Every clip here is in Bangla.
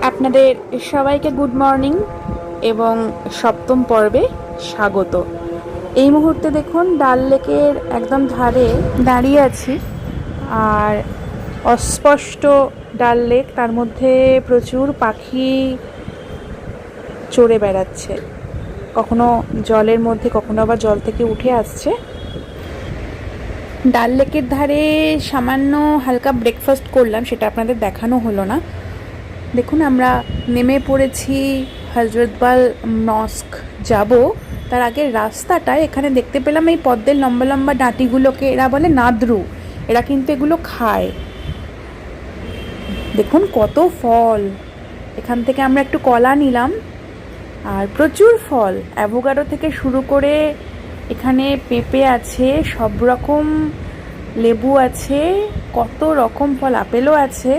আপনাদের সবাইকে গুড মর্নিং এবং সপ্তম পর্বে স্বাগত। এই মুহূর্তে দেখুন ডাল লেকের একদম ধারে দাঁড়িয়ে আছি, আর অস্পষ্ট ডাল লেক, তার মধ্যে প্রচুর পাখি চড়ে বেড়াচ্ছে, কখনো জলের মধ্যে কখনো আবার জল থেকে উঠে আসছে। ডাল লেকের ধারে সামান্য হালকা ব্রেকফাস্ট করলাম, সেটা আপনাদের দেখানো হলো না। দেখুন আমরা নেমে পড়েছি হজরতবাল মস্ক যাব। তার আগে রাস্তাটায় এখানে দেখতে পেলাম এই পদ্মের লম্বা লম্বা ডাঁটিগুলোকে এরা বলে নাদ্রু, এরা কিন্তু এগুলো খায়। দেখুন কত ফল, এখান থেকে আমরা একটু কলা নিলাম, আর প্রচুর ফল, অ্যাভোকাডো থেকে শুরু করে এখানে পেঁপে আছে, সব রকম লেবু আছে, কত রকম ফল, আপেলও আছে।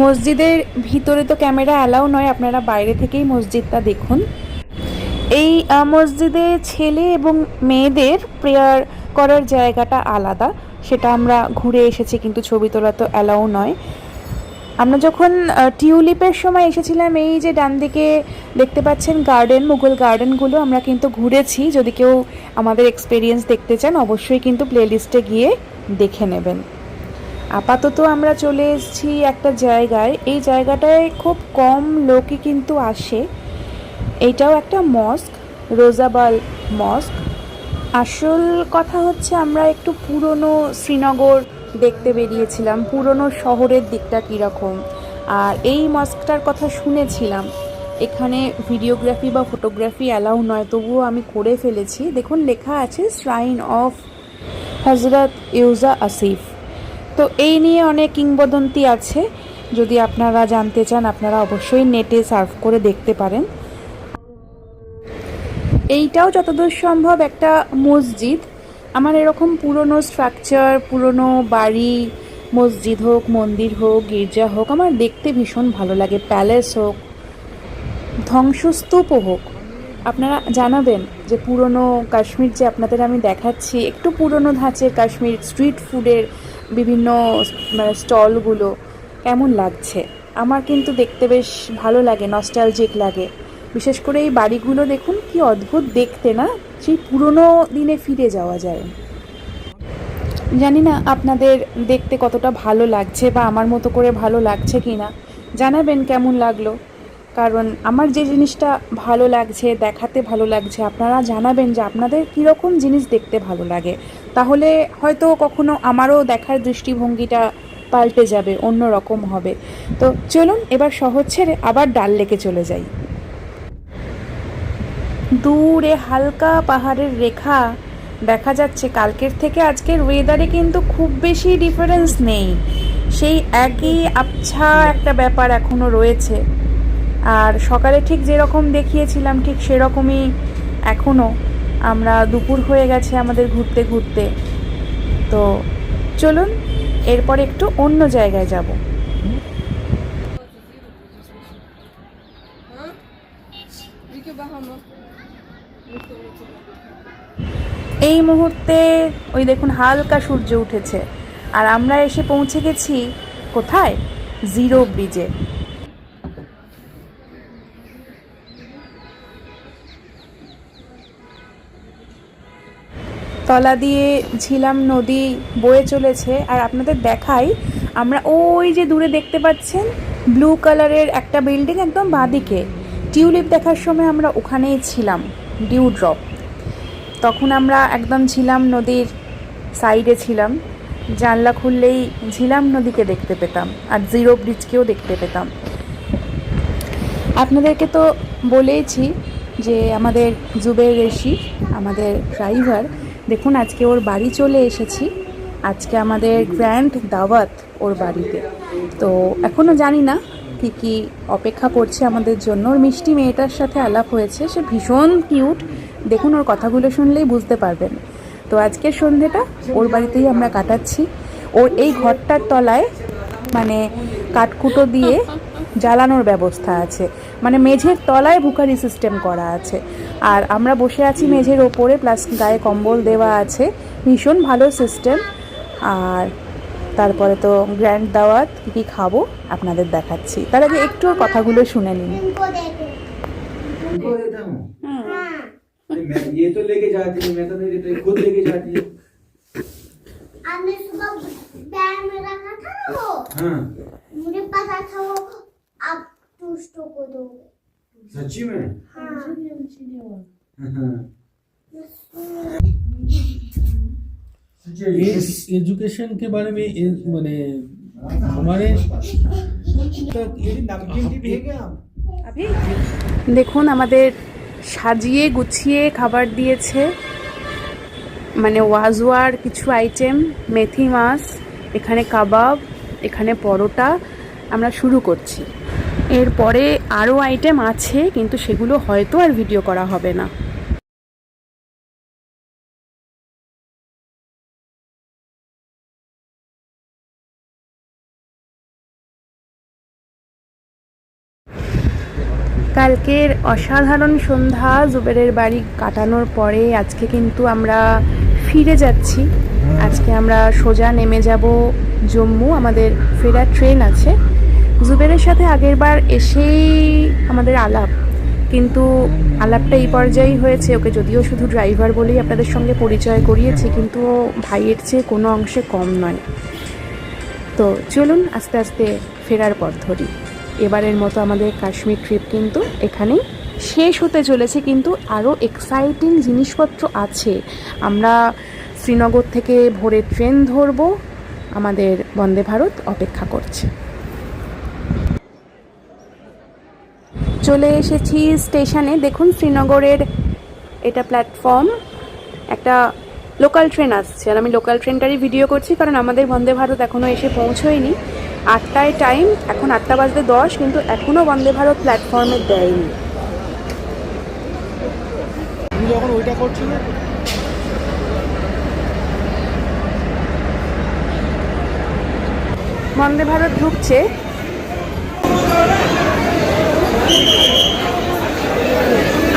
মসজিদের ভিতরে তো ক্যামেরা অ্যালাউ নয়, আপনারা বাইরে থেকেই মসজিদটা দেখুন। এই মসজিদে ছেলে এবং মেয়েদের প্রেয়ার করার জায়গাটা আলাদা, সেটা আমরা ঘুরে এসেছি, কিন্তু ছবি তোলা তো অ্যালাউ নয়। আমরা যখন টিউলিপের সময় এসেছিলাম, এই যে ডান দিকে দেখতে পাচ্ছেন গার্ডেন, মুঘল গার্ডেনগুলো আমরা কিন্তু ঘুরেছি। যদি কেউ আমাদের এক্সপিরিয়েন্স দেখতে চান অবশ্যই কিন্তু প্লেলিস্টে গিয়ে দেখে নেবেন। আপাতত আমরা চলে এসেছি একটা জায়গায়, এই জায়গাটায় খুব কম লোকই কিন্তু আসে। এইটাও একটা মস্ক, রোজাবাল মস্ক। আসল কথা হচ্ছে আমরা একটু পুরনো শ্রীনগর দেখতে বেরিয়েছিলাম, পুরনো শহরের দিকটা কীরকম, আর এই মস্কটার কথা শুনেছিলাম। এখানে ভিডিওগ্রাফি বা ফটোগ্রাফি অ্যালাউ নয়, তবুও আমি করে ফেলেছি। দেখুন লেখা আছে শ্রাইন অফ হজরত ইউজা আসিফ। তো এই নিয়ে অনেক কিংবদন্তি আছে, যদি আপনারা জানতে চান আপনারা অবশ্যই নেটে সার্চ করে দেখতে পারেন। এইটাও যতদূর সম্ভব একটা মসজিদ। আমার এরকম পুরনো স্ট্রাকচার, পুরনো বাড়ি, মসজিদ হোক, মন্দির হোক, গির্জা হোক, আমার দেখতে ভীষণ ভালো লাগে। প্যালেস হোক, ধ্বংসস্তূপও হোক, আপনারা জানাবেন যে পুরনো কাশ্মীর যে আপনাদের আমি দেখাচ্ছি, একটু পুরনো ধাঁচের কাশ্মীর স্ট্রিট ফুডের বিভিন্ন স্টলগুলো কেমন লাগছে। আমার কিন্তু দেখতে বেশ ভালো লাগে, নস্টালজিক লাগে। বিশেষ করে এই বাড়িগুলো দেখুন কি অদ্ভুত দেখতে না, সেই পুরনো দিনে ফিরে যাওয়া যায়। জানি না আপনাদের দেখতে কতটা ভালো লাগছে বা আমার মতো করে ভালো লাগছে কি না, জানাবেন কেমন লাগলো। কারণ আমার যে জিনিসটা ভালো লাগছে, দেখাতে ভালো লাগছে, আপনারা জানাবেন যে আপনাদের কীরকম জিনিস দেখতে ভালো লাগে। তাহলে হয়তো কখনো আমারও দেখার দৃষ্টিভঙ্গিটা পাল্টে যাবে, অন্য রকম হবে। তো চলুন এবার শহর ছেড়ে আবার ডাল লেকে চলে যাই। দূরে হালকা পাহাড়ের রেখা দেখা যাচ্ছে। কালকের থেকে আজকের ওয়েদারে কিন্তু খুব বেশি ডিফারেন্স নেই, সেই একই আবছা একটা ব্যাপার এখনও রয়েছে। আর সকালে ঠিক যেরকম দেখিয়েছিলাম ঠিক সেরকমই এখনও। আমরা দুপুর হয়ে গেছে আমাদের ঘুরতে ঘুরতে। তো চলুন এরপর একটু অন্য জায়গায় যাব। এই মুহূর্তে ওই দেখুন হালকা সূর্য উঠেছে, আর আমরা এসে পৌঁছে গেছি কোথায়? জিরো ব্রিজে। তলা দিয়ে ঝিলাম নদী বয়ে চলেছে, আর আপনাদের দেখাই, আমরা ওই যে দূরে দেখতে পাচ্ছেন ব্লু কালারের একটা বিল্ডিং একদম বাঁদিকে, টিউলিপ দেখার সময় আমরা ওখানেই ছিলাম, ডিউ ড্রপ। তখন আমরা একদম ঝিলাম নদীর সাইডে ছিলাম, জানলা খুললেই ঝিলাম নদীকে দেখতে পেতাম আর জিরো ব্রিজকেও দেখতে পেতাম। আপনাদেরকে তো বলেইছি যে আমাদের জুবের রেশি, আমাদের ড্রাইভার, দেখুন আজকে ওর বাড়ি চলে এসেছি। আজকে আমাদের গ্র্যান্ড দাওয়াত ওর বাড়িতে। তো এখনও জানি না কী কী অপেক্ষা করছে আমাদের জন্য। ওর মিষ্টি মেয়েটার সাথে আলাপ হয়েছে, সে ভীষণ কিউট, দেখুন ওর কথাগুলো শুনলেই বুঝতে পারবেন। তো আজকের সন্ধেটা ওর বাড়িতেই আমরা কাটাচ্ছি। ওর এই ঘরটার তলায় মানে কাঠকুটো দিয়ে জ্বালানোর ব্যবস্থা আছে, মানে মেঝের তলায় বুকারি সিস্টেম করা আছে, আর আমরা বসে আছি মেঝের ওপরে, প্লাস গায়ে কম্বল দেওয়া আছে, ভীষণ ভালো সিস্টেম। আর তারপরে তো গ্র্যান্ড দাওয়াত, কী কী খাবো আপনাদের দেখাচ্ছি। তার আগে একটু ওর কথাগুলো শুনে নিন। ये तो लेके जाती है, मैं तो नहीं देती, खुद लेके जाती है। आपने सुबह बैग में रखा था ना वो। हाँ। मुझे पता था वो आप टूस्टो को दोगे। सच्ची में? हाँ। इस एजुकेशन के बारे में मैंने हमारे দেখুন আমাদের সাজিয়ে গুছিয়ে খাবার দিয়েছে, মানে ওয়াজওয়ার কিছু আইটেম, মেথি মাছ, এখানে কাবাব, এখানে পরোটা। আমরা শুরু করছি। এরপরে আরও আইটেম আছে, কিন্তু সেগুলো হয়তো আর ভিডিও করা হবে না। কালকের অসাধারণ সন্ধ্যা জুবেরের বাড়ি কাটানোর পরে আজকে কিন্তু আমরা ফিরে যাচ্ছি। আজকে আমরা সোজা নেমে যাব জম্মু, আমাদের ফেরার ট্রেন আছে। জুবেরের সাথে আগেরবার এসেই আমাদের আলাপ, কিন্তু আলাপটা এই পর্যায়েই হয়েছে। ওকে যদিও শুধু ড্রাইভার বলেই আপনাদের সঙ্গে পরিচয় করিয়েছি, কিন্তু ও ভাইয়ের চেয়ে কোনো অংশে কম নয়। তো চলুন আস্তে আস্তে ফেরার পথ ধরি। এবারের মতো আমাদের কাশ্মীর ট্রিপ কিন্তু এখানেই শেষ হতে চলেছে, কিন্তু আরও এক্সাইটিং জিনিসপত্র আছে। আমরা শ্রীনগর থেকে ভোরে ট্রেন ধরব, আমাদের বন্দে ভারত অপেক্ষা করছে। চলে এসেছি স্টেশনে। দেখুন শ্রীনগরের এটা প্ল্যাটফর্ম, একটা লোকাল ট্রেন আসছে, আর আমি লোকাল ট্রেনটারই ভিডিও করছি কারণ আমাদের বন্দে ভারত এখনও এসে পৌঁছয়নি। 8টায় টাইম, এখন 8:10, কিন্তু এখনও বন্দে ভারত প্ল্যাটফর্মে দেয়নি। যখন ওইটা করছিল বন্দে ভারত ঢুকছে।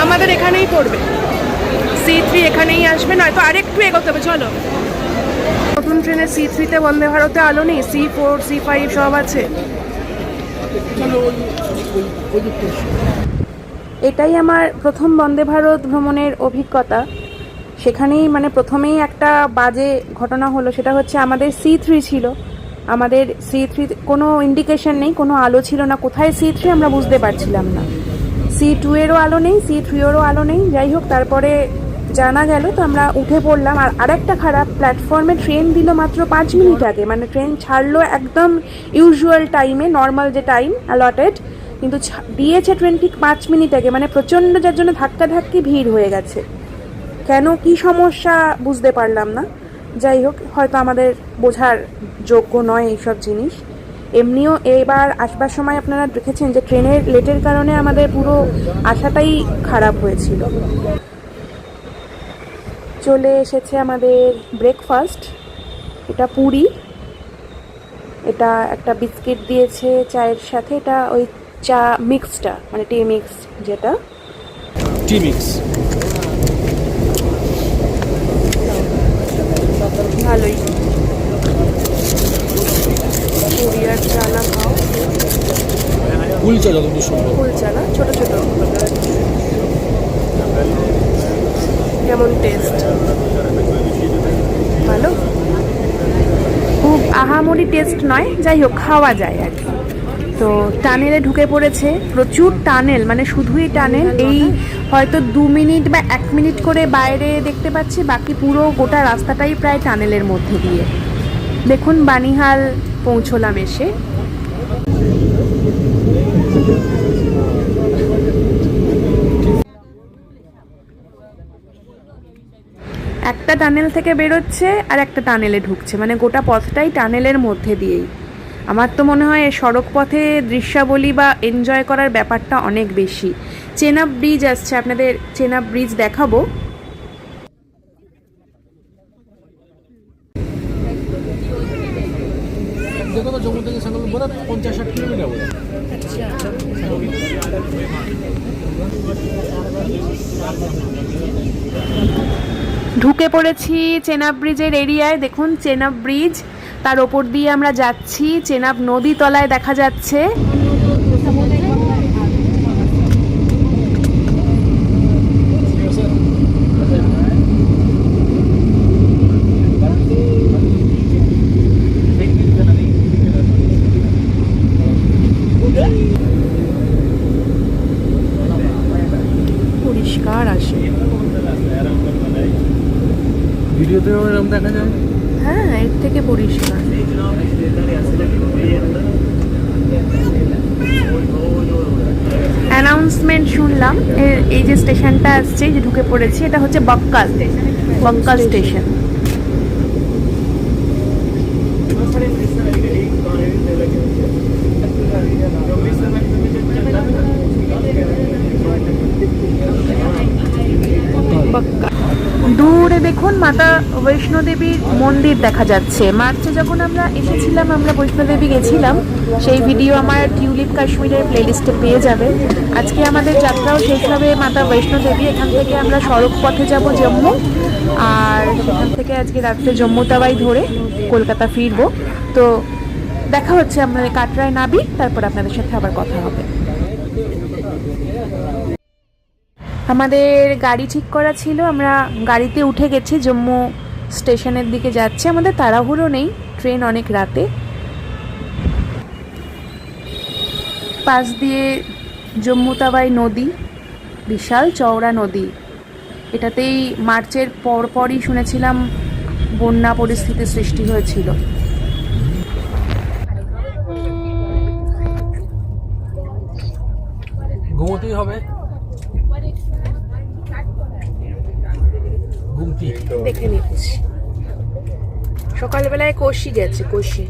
আমাদের এখানেই পড়বে, C3 এখানেই আসবে, নয়তো আরেকটু এগোতে হবে। চলো, নতুন ট্রেনে C3-তে বন্দে ভারতে আলো নেই, C4 C5 সব আছে। এটাই আমার প্রথম বন্দে ভারত ভ্রমণের অভিজ্ঞতা। সেখানেই মানে প্রথমেই একটা বাজে ঘটনা হলো, সেটা হচ্ছে আমাদের C3 ছিল, আমাদের C3 কোনো ইন্ডিকেশন নেই, কোনো আলো ছিল না। কোথায় C3 আমরা বুঝতে পারছিলাম না। C2 এরও আলো নেই, C3 এরও আলো নেই। যাই হোক, তারপরে জানা গেল, তো আমরা উঠে পড়লাম। আর আরেকটা খারাপ, প্ল্যাটফর্মে ট্রেন দিল মাত্র 5 মিনিট আগে, মানে ট্রেন ছাড়লো একদম ইউজুয়াল টাইমে, নর্মাল যে টাইম অ্যালটেড, কিন্তু দিয়েছে ট্রেন ঠিক 5 মিনিট আগে, মানে প্রচণ্ড, যার জন্য ধাক্কাধাক্কি ভিড় হয়ে গেছে। কেন কি সমস্যা বুঝতে পারলাম না। যাই হোক, হয়তো আমাদের বোঝার যোগ্য নয় এইসব জিনিস। এমনিও এবার আসবার সময় আপনারা দেখেছেন যে ট্রেনের লেটের কারণে আমাদের পুরো আশাটাই খারাপ হয়েছিল। চলে এসেছে আমাদের ব্রেকফাস্ট। এটা পুরি, এটা একটা বিস্কিট দিয়েছে চায়ের সাথে, এটা ওই চা মিক্সটা, মানে টি মিক্স, যেটা টি মিক্স ভালোই। পুরি আর চানা খাও, কুলচা যতদূর সম্ভব, কুলচানা ছোট ছোট। কেমন টেস্ট? ভালো, খুব আহামরি টেস্ট নয়, যাই হোক খাওয়া যায় আর কি। তো টানেলে ঢুকে পড়েছে, প্রচুর টানেল, মানে শুধুই টানেল। এই হয়তো 2 মিনিট বা 1 মিনিট করে বাইরে দেখতে পাচ্ছি, বাকি পুরো গোটা রাস্তাটাই প্রায় টানেলের মধ্যে দিয়ে। দেখুন বানিহাল পৌঁছলাম এসে। একটা টানেল থেকে বেরোচ্ছে আর একটা টানেলে ঢুকছে, মানে গোটা পথটাই টানেলের মধ্যে দিয়েই। আমার তো মনে হয় সড়ক পথে দৃশ্যাবলী বা এনজয় করার ব্যাপারটা অনেক বেশি। চেনাব ব্রিজ আসছে, আপনাদের চেনাব ব্রিজ দেখাবো। জম্মু থেকে শ্রীনগর বড় 50-60 কিলোমিটার বলে। ঢুকে পড়েছি চেনাব ব্রিজের এরিয়ায়। দেখুন চেনাব ব্রিজ তার ওপর দিয়ে আমরা যাচ্ছি। চেনাব নদী তলায় দেখা যাচ্ছে। পরিষ্কার আসে। ভিডিওতে এরকম দেখা যায়। হ্যাঁ, এর থেকে পরিষ্কার। অ্যানাউন্সমেন্ট শুনলাম, এই যে স্টেশনটা আসছে, যে ঢুকে পড়েছি, এটা হচ্ছে বক্কাল স্টেশন। দূরে দেখুন মাতা বৈষ্ণোদেবীর মন্দির দেখা যাচ্ছে। মার্চে যখন আমরা এসেছিলাম, আমরা বৈষ্ণোদেবী গেছিলাম, সেই ভিডিও আমার টিউলিপ কাশ্মীরের প্লেলিস্টে পেয়ে যাবে। আজকে আমাদের যাত্রাও শেষ হবে মাতা বৈষ্ণোদেবী। এখান থেকে আমরা সড়ক পথে যাব জম্মু, আর সেখান থেকে আজকে রাত্রে জম্মু তাওয়াই ধরে কলকাতা ফিরবো। তো দেখা হচ্ছে, আপনাদের কাটরায় নাবি, তারপর আপনাদের সাথে আবার কথা হবে। আমাদের গাড়ি ঠিক করা ছিল, আমরা গাড়িতে উঠে গেছি, জম্মু স্টেশনের দিকে যাচ্ছে। আমাদের তাড়াহুড়ো নেই, ট্রেন অনেক রাতে। পাশ দিয়ে জম্মু তাওয়াই নদী, বিশাল চওড়া নদী। এটাতেই মার্চের পরপরই শুনেছিলাম বন্যা পরিস্থিতির সৃষ্টি হয়েছিল। ঘুমোতেই হবে। দেখে নিচ্ছি, সকালবেলায় কোশি গেছে, কোশি।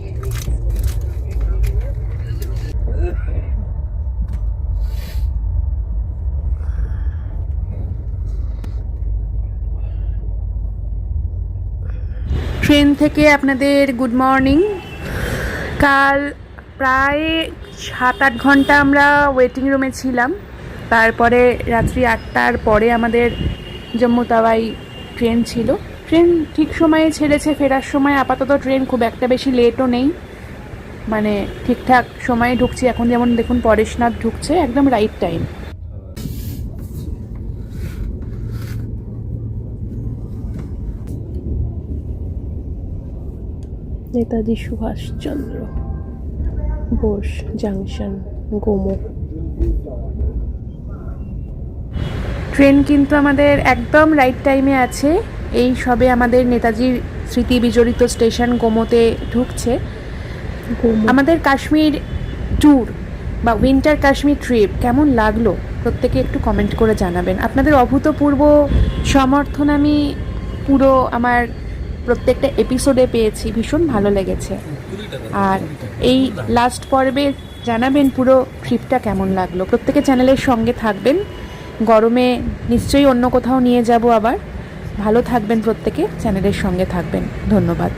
ট্রেন থেকে আপনাদের গুড মর্নিং। কাল প্রায় 7-8 ঘন্টা আমরা ওয়েটিং রুমে ছিলাম। তারপরে রাত্রি 8টার পরে আমাদের জম্মু তাওয়াই ট্রেন ছিল। ট্রেন ঠিক সময়ে ছেড়েছে, ফেরার সময় আপাতত ট্রেন খুব একটা বেশি লেটও নেই, মানে ঠিকঠাক সময়ে ঢুকছি। এখন যেমন দেখুন পরেশনাথ ঢুকছে, একদম right time. Netaji Subhash Chandra Bose junction, Gomoh. Train কিন্তু আমাদের একদম রাইট টাইমে আছে। এই সবে আমাদের নেতাজির স্মৃতি বিজড়িত স্টেশন গোমোতে ঢুকছে। আমাদের কাশ্মীর ট্যুর বা উইন্টার কাশ্মীর ট্রিপ কেমন লাগলো প্রত্যেকে একটু কমেন্ট করে জানাবেন। আপনাদের অভূতপূর্ব সমর্থন আমি পুরো আমার প্রত্যেকটা এপিসোডে পেয়েছি, ভীষণ ভালো লেগেছে। আর এই লাস্ট পর্বে জানাবেন পুরো ট্রিপটা কেমন লাগলো। প্রত্যেকে চ্যানেলের সঙ্গে থাকবেন। গরমে নিশ্চয়ই অন্য কোথাও নিয়ে যাব আবার। ভালো থাকবেন প্রত্যেকে, চ্যানেলের সঙ্গে থাকবেন। ধন্যবাদ।